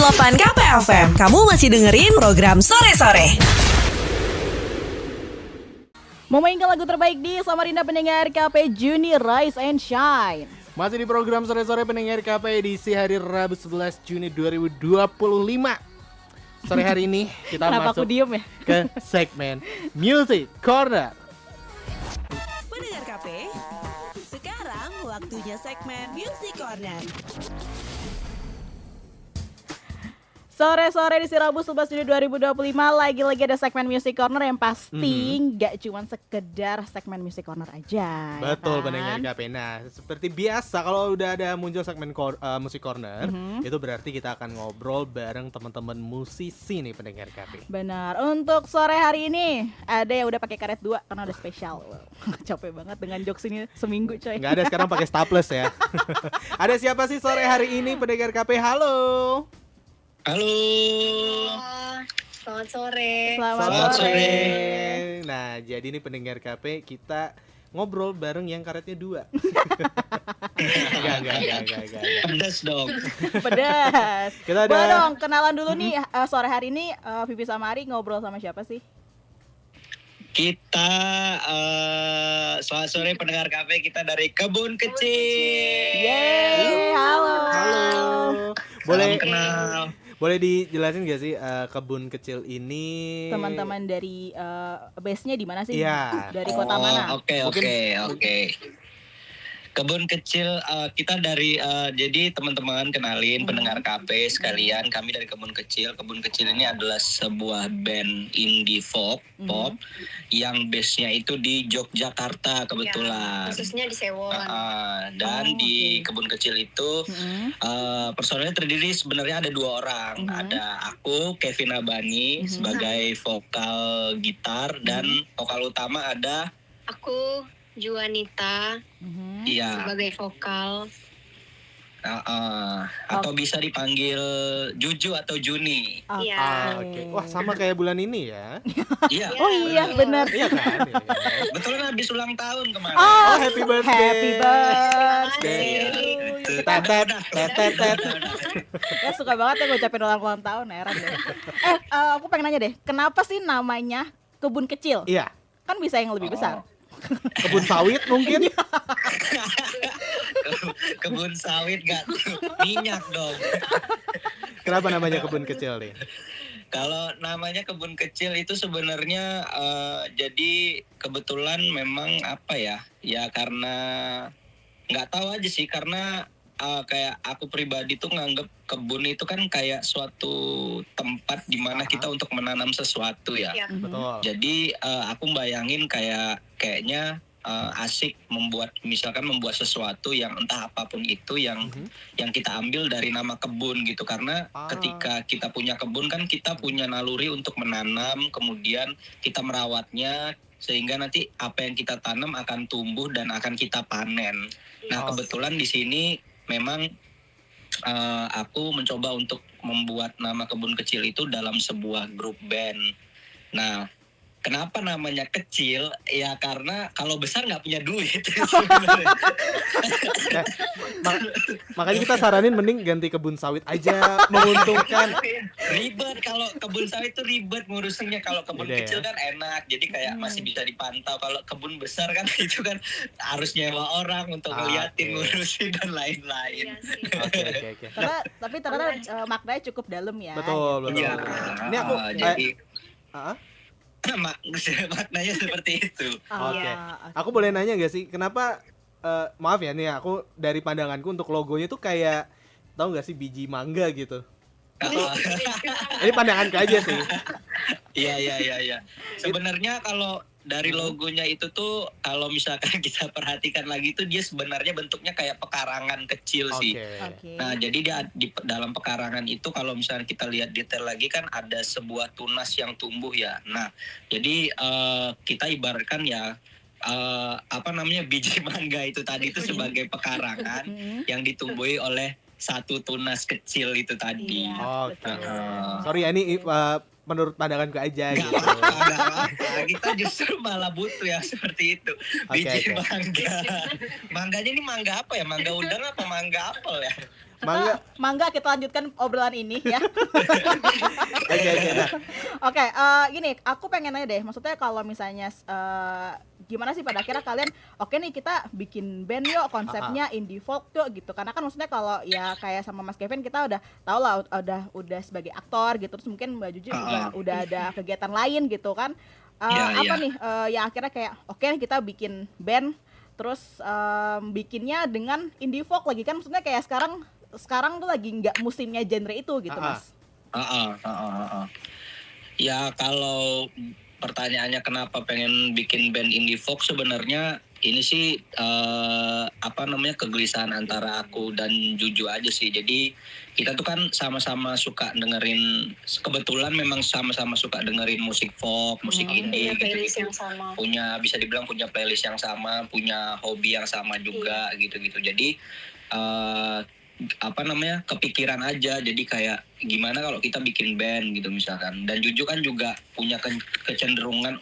107,8 KPFM. Kamu masih dengerin program Sore-Sore. Memainkan lagu terbaik di Samarinda pendengar KP Juni Rise and Shine. Masih di program Sore-Sore pendengar KP edisi hari Rabu 11 Juni 2025. Sore hari ini kita masuk ke segmen Music Corner. Pendengar KP, sekarang waktunya segmen Music Corner. Sore-sore di Rabu 11 Juni 2025 lagi-lagi ada segmen Music Corner yang pasti nggak cuma sekedar segmen Music Corner aja. Betul, ya kan? pendengar KP. Nah, seperti biasa kalau udah ada muncul segmen Music Corner, itu berarti kita akan ngobrol bareng teman-teman musisi nih pendengar KP. Benar. Untuk sore hari ini ada yang udah pakai karet 2 karena udah spesial. Capek banget dengan jokes ini seminggu coy. Nggak ada, sekarang pakai staples ya. Ada siapa sih sore hari ini pendengar KP? Halo. Halo. Selamat sore. Selamat sore. Nah, jadi nih pendengar KP kita ngobrol bareng yang karetnya 2. Enggak. Pedas dong. Pedas. Kita ada- Boleh dong kenalan dulu nih sore hari ini Vivi sama Ari ngobrol sama siapa sih? Kita selamat sore pendengar kafe, kita dari Kebun Kecil. Yeay, halo. Boleh Salam kenal. boleh dijelasin gak sih Kebun Kecil ini? Teman-teman dari base-nya di mana sih? Iya. Dari kota mana? Oke. Kebun Kecil kita dari jadi teman-teman kenalin pendengar kafe sekalian, kami dari Kebun Kecil. Kebun Kecil ini adalah sebuah band indie folk pop yang base-nya itu di Yogyakarta kebetulan. Khususnya di Sewon. Dan di Kebun Kecil itu personelnya terdiri sebenarnya ada 2 orang. Ada aku Kevin Abani sebagai vokal gitar dan vokal utama ada Aku Juanita Iya. sebagai vokal. Atau bisa dipanggil Juju atau Juni. Iya. Oke. Wah, sama kayak bulan ini ya. Iya. Oh iya benar. Iya kan? Iya. Betul kan habis ulang tahun kemarin. Oh, happy birthday. Happy birthday. Iya. Tetet. Ya suka banget ya ngucapin ulang tahun, heran deh. Aku pengen nanya deh, kenapa sih namanya Kebun Kecil? Iya. Kan bisa yang lebih besar. Kebun sawit mungkin. Kebun sawit gak minyak dong. Kenapa namanya Kebun Kecil nih? Kalau namanya Kebun Kecil itu sebenarnya jadi kebetulan memang apa ya? Ya karena nggak tahu aja sih, karena kayak aku pribadi tuh nganggep kebun itu kan kayak suatu tempat di mana kita untuk menanam sesuatu ya. Iya. Betul. Jadi aku bayangin kayaknya asik misalkan membuat sesuatu yang entah apapun itu yang kita ambil dari nama kebun gitu, karena ketika kita punya kebun kan kita punya naluri untuk menanam, kemudian kita merawatnya sehingga nanti apa yang kita tanam akan tumbuh dan akan kita panen. Nah, kebetulan di sini memang aku mencoba untuk membuat nama Kebun Kecil itu dalam sebuah grup band. Nah, kenapa namanya kecil? Ya karena kalau besar nggak punya duit. Makanya kita saranin mending ganti kebun sawit aja, menguntungkan. Ribet kalau kebun sawit itu ribet ngurusinnya. Kalau kebun Beda kecil ya? kan enak, jadi kayak masih bisa dipantau. Kalau kebun besar kan itu kan harus nyewa orang untuk ngeliatin, Oke. ngurusin dan lain-lain. Iya sih. Oke. Tapi ternyata maknanya cukup dalam ya. Betul. Iya. Ini aku Jadi maknanya seperti itu. Oke. Iya. Aku boleh nanya gak sih, kenapa maaf ya nih, aku dari pandanganku untuk logonya tuh kayak tahu gak sih biji mangga gitu. Ini pandanganku aja sih. Iya. Sebenarnya kalau dari logonya itu tuh kalau misalkan kita perhatikan lagi tuh dia sebenarnya bentuknya kayak pekarangan kecil sih. Oke. Nah, jadi di dalam pekarangan itu kalau misalnya kita lihat detail lagi kan ada sebuah tunas yang tumbuh ya. Nah, jadi kita ibaratkan ya biji mangga itu tadi itu sebagai pekarangan yang ditumbuhi oleh satu tunas kecil itu tadi. Iya. Oke. Sorry ya, ini menurut pandanganku aja Nggak gitu. apa-apa, nggak apa-apa. Kita justru malah butuh yang seperti itu. Biji Oke. mangga. Mangganya ini mangga apa ya? Mangga udang apa mangga apel ya? Mangga. Mangga kita lanjutkan obrolan ini ya. Oke. Nah, Oke, gini, aku pengen nanya deh. Maksudnya kalau misalnya gimana sih pada akhirnya kalian oke nih kita bikin band yuk, konsepnya indie folk yuk gitu. Karena kan maksudnya kalau ya kayak sama Mas Kevin kita udah tau lah udah sebagai aktor gitu. Terus mungkin Mbak Juju juga udah ada kegiatan lain gitu kan. Iya, Apa iya. nih yang akhirnya kayak oke nih kita bikin band terus bikinnya dengan indie folk lagi kan maksudnya kayak sekarang tuh lagi nggak musimnya genre itu gitu Mas. Ya kalau pertanyaannya kenapa pengen bikin band indie folk, sebenarnya ini sih kegelisahan antara aku dan Juju aja sih. Jadi kita tuh kan sama-sama suka dengerin, kebetulan memang sama-sama suka dengerin musik folk, musik indie Punya playlist gitu-gitu. yang sama. Bisa dibilang punya playlist yang sama, punya hobi yang sama juga gitu-gitu. Jadi kepikiran aja, jadi kayak gimana kalau kita bikin band gitu misalkan. Dan Juju kan juga punya kecenderungan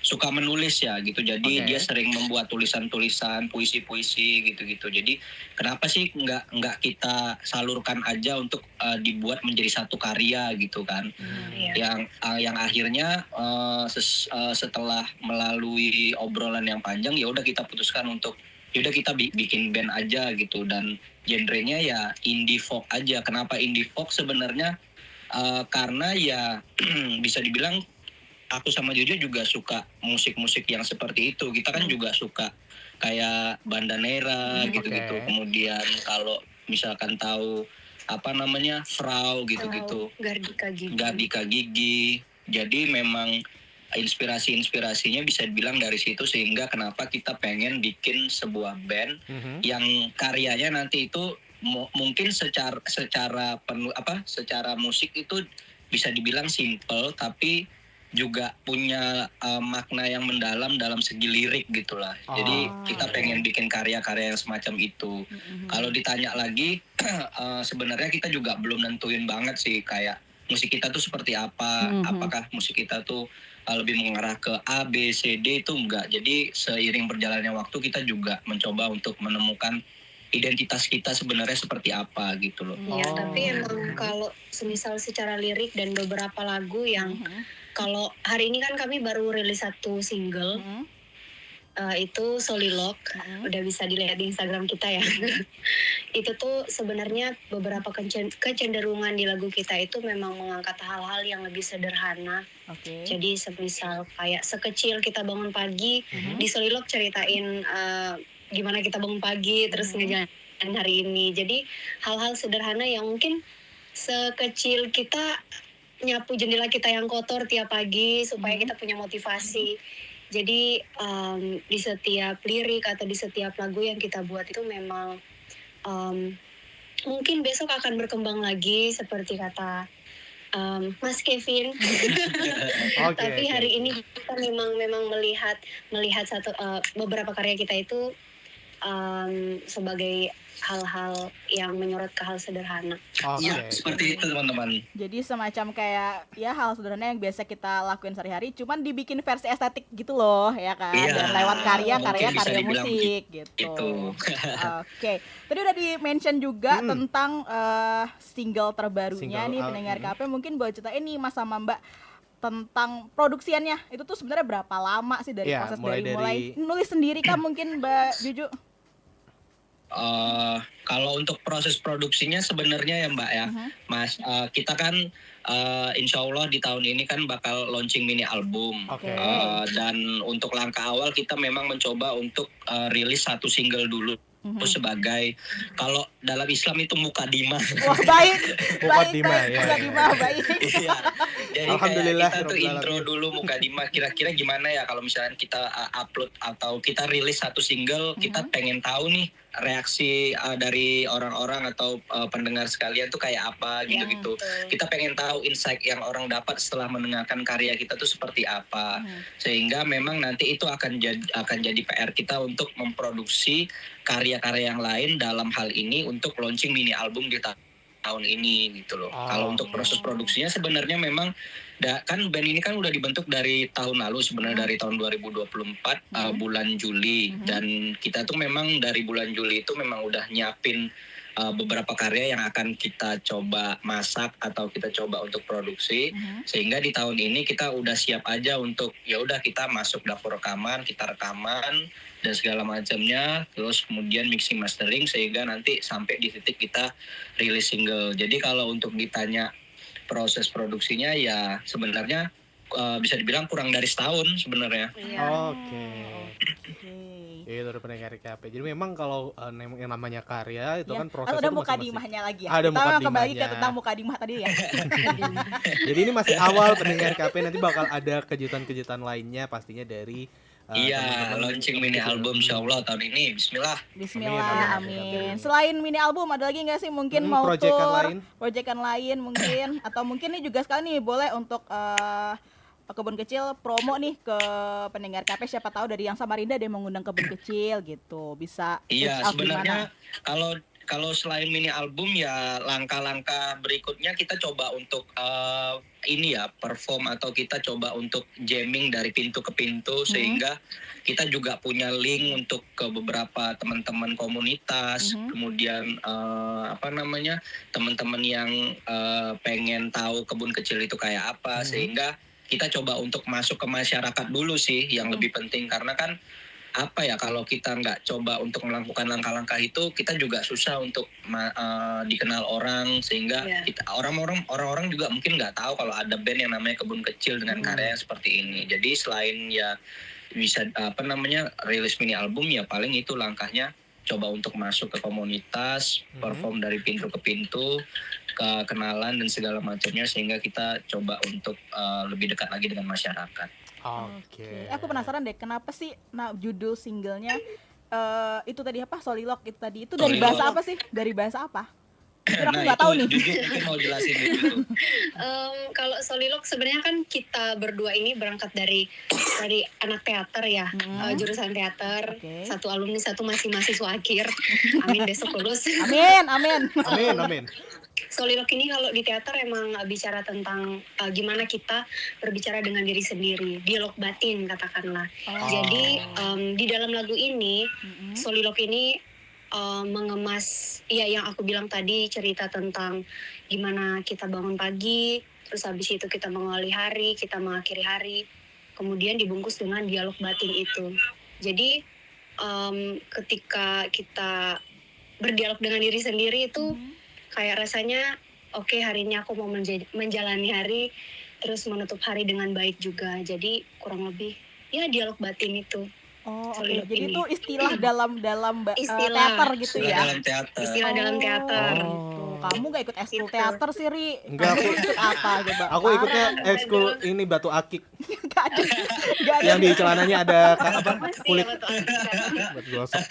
suka menulis ya gitu, jadi Oke. dia sering membuat tulisan-tulisan, puisi-puisi gitu-gitu. Jadi kenapa sih nggak kita salurkan aja untuk dibuat menjadi satu karya gitu kan. Iya. Yang akhirnya setelah melalui obrolan yang panjang, ya udah kita putuskan untuk yaudah kita bikin band aja gitu, dan genrenya ya indie folk aja. Kenapa indie folk sebenarnya? Karena ya bisa dibilang aku sama Jojo juga suka musik-musik yang seperti itu. Kita kan juga suka kayak Bandanera gitu-gitu. Oke. Kemudian kalau misalkan tahu Frau gitu-gitu, Gardika Gigi. Jadi memang inspirasinya bisa dibilang dari situ, sehingga kenapa kita pengen bikin sebuah band yang karyanya nanti itu mungkin secara musik itu bisa dibilang simple, tapi juga punya makna yang mendalam dalam segi lirik gitulah. Jadi kita pengen bikin karya-karya yang semacam itu. Kalau ditanya lagi sebenarnya kita juga belum nentuin banget sih kayak musik kita tuh seperti apa. Apakah musik kita tuh lebih mengarah ke A, B, C, D, itu enggak. Jadi seiring berjalannya waktu kita juga mencoba untuk menemukan identitas kita sebenarnya seperti apa gitu loh. Iya, tapi emang kalau semisal secara lirik dan beberapa lagu yang kalau hari ini kan kami baru rilis satu single, itu Solilok, udah bisa dilihat di Instagram kita ya. Itu tuh sebenarnya beberapa kecenderungan di lagu kita itu memang mengangkat hal-hal yang lebih sederhana. Oke. Jadi semisal kayak sekecil kita bangun pagi, di Solilok ceritain gimana kita bangun pagi terus ngejalanin hari ini. Jadi hal-hal sederhana yang mungkin sekecil kita nyapu jendela kita yang kotor tiap pagi supaya kita punya motivasi. Jadi di setiap lirik atau di setiap lagu yang kita buat itu memang mungkin besok akan berkembang lagi seperti kata Mas Kevin. Tapi hari ini kita memang melihat satu beberapa karya kita itu sebagai hal-hal yang menyorot ke hal sederhana. Iya, seperti itu teman-teman. Jadi semacam kayak ya hal sederhana yang biasa kita lakuin sehari-hari cuman dibikin versi estetik gitu loh ya kan. Iya, Dan lewat karya mungkin bisa dibilang musik gitu. itu. Oke. Tadi udah di-mention juga tentang single terbarunya Single, nih pendengar KP. Mungkin boleh ceritain nih Mas sama Mbak tentang produksiannya. Itu tuh sebenarnya berapa lama sih dari Ya, proses mulai mulai nulis sendiri kan mungkin Mbak Juju? Kalau untuk proses produksinya sebenarnya ya Mbak ya, Mas, kita kan insya Allah di tahun ini kan bakal launching mini album. Oke. Dan untuk langkah awal kita memang mencoba untuk rilis satu single dulu. Sebagai kalau dalam Islam itu mukadimah. Wah baik. Mukadimah, ya. Mukadimah baik. Iya. Jadi Alhamdulillah, kayak kita tuh Rabbil intro Alamin. dulu mukadimah, kira-kira gimana ya kalau misalnya kita upload atau kita rilis satu single, kita pengen tahu nih reaksi dari orang-orang atau pendengar sekalian tuh kayak apa gitu-gitu. betul. Kita pengen tahu insight yang orang dapat setelah mendengarkan karya kita tuh seperti apa. Sehingga memang nanti itu akan jadi PR kita untuk memproduksi karya-karya yang lain dalam hal ini untuk launching mini album di tahun tahun ini gitu loh. Oh. Kalau untuk proses produksinya sebenarnya memang kan band ini kan udah dibentuk dari tahun lalu sebenarnya dari tahun 2024 bulan Juli dan kita tuh memang dari bulan Juli itu memang udah nyiapin beberapa karya yang akan kita coba masak atau kita coba untuk produksi sehingga di tahun ini kita udah siap aja untuk ya udah kita masuk dapur rekaman, kita rekaman dan segala macamnya, terus kemudian mixing mastering sehingga nanti sampai di titik kita rilis single. Jadi kalau untuk ditanya proses produksinya ya sebenarnya bisa dibilang kurang dari setahun sebenarnya. Oke. Itu udah pendengar KP. Jadi memang kalau yang namanya karya itu kan prosesnya udah itu masing-masing. mukadimahnya lagi ya. Ada Kita kembali ke mukadimahnya. tentang mukadimah tadi ya. Jadi ini masih awal pendengar KP, nanti bakal ada kejutan-kejutan lainnya pastinya dari Iya, teman-teman launching mini album insyaallah tahun ini. Bismillah. Bismillah, Amin, amin. Selain mini album ada lagi nggak sih mungkin mau proyekan tour, lain? proyekan lain mungkin atau mungkin nih juga sekali nih boleh untuk kebun kecil promo nih ke pendengar KP, siapa tahu dari yang Samarinda dia mengundang kebun kecil gitu, bisa Iya, reach out sebenarnya gimana? kalau selain mini album ya langkah-langkah berikutnya kita coba untuk ini ya perform atau kita coba untuk jamming dari pintu ke pintu sehingga kita juga punya link untuk ke beberapa teman-teman komunitas, kemudian teman-teman yang pengen tahu kebun kecil itu kayak apa sehingga kita coba untuk masuk ke masyarakat dulu sih yang lebih penting karena kan kalau kita nggak coba untuk melakukan langkah-langkah itu kita juga susah untuk dikenal orang sehingga kita orang-orang juga mungkin nggak tahu kalau ada band yang namanya Kebun Kecil dengan karya yang seperti ini. Jadi selain ya bisa rilis mini album ya paling itu langkahnya coba untuk masuk ke komunitas, perform dari pintu ke pintu, ke kenalan dan segala macamnya sehingga kita coba untuk lebih dekat lagi dengan masyarakat. Oke. Aku penasaran deh kenapa sih judul singlenya itu tadi apa, Solilok itu tadi itu dari Solilok. bahasa apa sih? Dari bahasa apa? Aku nggak itu tahu nih. Jujur mungkin mau jelasin itu. Kalau Solilok sebenarnya kan kita berdua ini berangkat dari anak teater ya, jurusan teater. Oke. Satu alumni, satu masih mahasiswa akhir. Amin besok lulus. Amin, amin. Amin. Solilok ini kalau di teater emang bicara tentang gimana kita berbicara dengan diri sendiri, dialog batin katakanlah. Jadi di dalam lagu ini Solilok ini mengemas ya yang aku bilang tadi, cerita tentang gimana kita bangun pagi, terus habis itu kita mengawali hari, kita mengakhiri hari, kemudian dibungkus dengan dialog batin itu. Jadi ketika kita berdialog dengan diri sendiri itu kayak rasanya oke, hari ini aku mau menjalani hari terus menutup hari dengan baik juga. Jadi kurang lebih ya dialog batin itu. Oh, oke. Solilok Jadi ini. itu istilah dalam Istilah. teater gitu Sudah ya. dalam teater. Istilah dalam teater. Gitu. Kamu gak ikut eskul Gitu. teater sih, Ri? Enggak, Kamu aku- ikut apa coba? Aku ikutnya ekskul ini batu akik Gak ada. Gak ada. yang di celananya ada Pasti kulit ya, betul. buat gosok.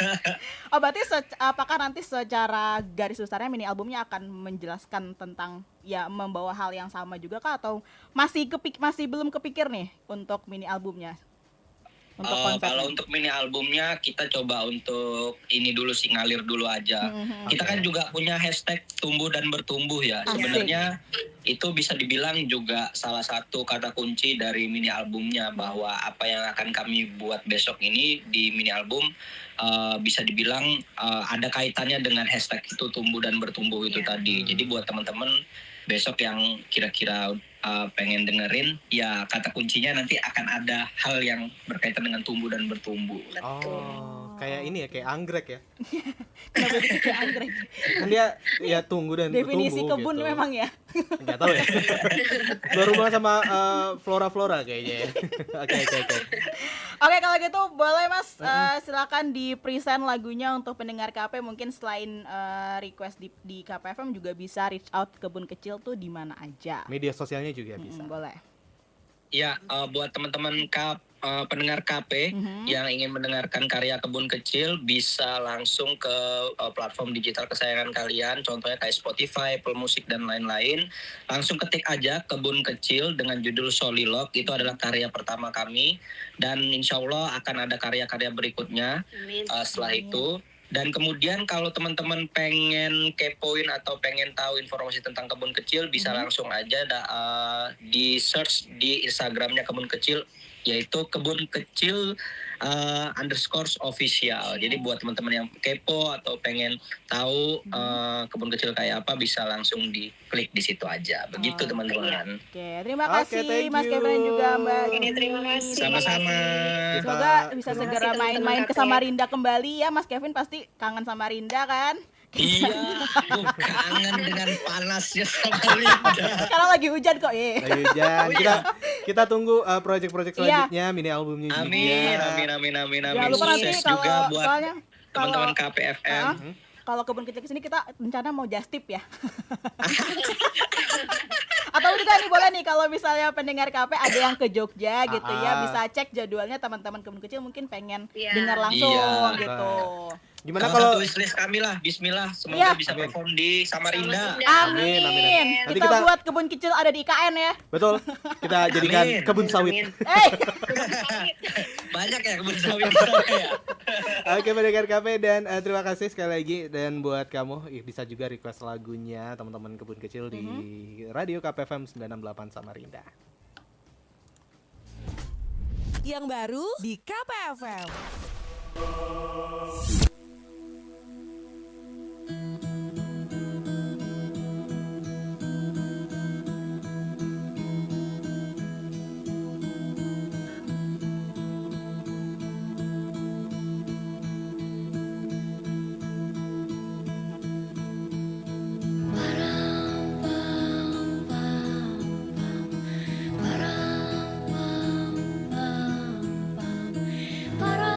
Oh, berarti apakah nanti secara garis besarnya mini albumnya akan menjelaskan tentang ya membawa hal yang sama juga kah, atau masih belum kepikir nih untuk mini albumnya? Untuk konsepnya. Kalau untuk mini albumnya kita coba untuk ini dulu sih, ngalir dulu aja. Kita kan juga punya hashtag tumbuh dan bertumbuh ya. Asik. Sebenarnya itu bisa dibilang juga salah satu kata kunci dari mini albumnya, bahwa apa yang akan kami buat besok ini di mini album bisa dibilang ada kaitannya dengan hashtag itu, tumbuh dan bertumbuh itu tadi. Jadi buat teman-teman besok yang kira-kira pengen dengerin, ya kata kuncinya nanti akan ada hal yang berkaitan dengan tumbuh dan bertumbuh. Oh, kayak ini ya, kayak anggrek ya. Kenapa jadi kayak anggrek? Kan dia ya tunggu dan Definisi bertumbuh kebun gitu. memang ya. Nggak tahu ya. Berhubungan sama flora-flora kayaknya ya. Oke. Oke, kalau gitu boleh Mas silakan di present lagunya untuk pendengar KP. Mungkin selain request di KPFM juga bisa reach out kebun kecil tuh di mana aja. Media sosialnya juga bisa. Boleh. Ya, buat teman-teman pendengar KP yang ingin mendengarkan karya Kebun Kecil, bisa langsung ke platform digital kesayangan kalian, contohnya kayak Spotify, Apple Music, dan lain-lain. Langsung ketik aja Kebun Kecil dengan judul Solilok, itu adalah karya pertama kami. Dan insya Allah akan ada karya-karya berikutnya Amin. setelah itu. Dan kemudian kalau teman-teman pengen kepoin atau pengen tahu informasi tentang kebun kecil, bisa langsung aja di search di Instagramnya kebun kecil, yaitu kebun kecil _official. Jadi buat teman-teman yang kepo atau pengen tahu kebun kecil kayak apa, bisa langsung diklik di situ aja. Begitu teman-teman. Oke, terima Oke, kasih thank Mas you. Kevin dan juga Mbak Oke, Gini. terima kasih. Sama-sama. Semoga bisa Terima segera kasih, main-main teman-teman ke KPF. Samarinda kembali ya. Mas Kevin pasti kangen Samarinda kan? Iya, aku kangen dengan panasnya Samarinda. Sekarang lagi hujan kok, ye. Ayo Jan, kita tunggu project-project selanjutnya, mini albumnya juga. Amin. Jangan lupa nanti Sukses juga kalau buat soalnya teman-teman kalau KPFM. kalau kebun kecil kesini kita rencana mau just tip ya. Atau juga nih boleh nih kalau misalnya pendengar KP ada yang ke Jogja gitu ya, bisa cek jadwalnya teman-teman kebun kecil mungkin pengen Iya. dengar langsung Iya. gitu. Gimana Kalau kalau wishlist kami lah, Bismillah, semoga Iya. bisa Amin. perform di Samarinda. Amin. Nanti Kita kita- buat kebun kecil ada di IKN ya. betul kita jadikan Amin. kebun sawit. Amin. Eh, Banyak ya kebun sawit ya. Oke, pendengar KP dan terima kasih sekali lagi, dan buat kamu bisa juga request lagunya teman-teman kebun kecil di Radio KPFM 968 Samarinda. Yang baru di KPFM.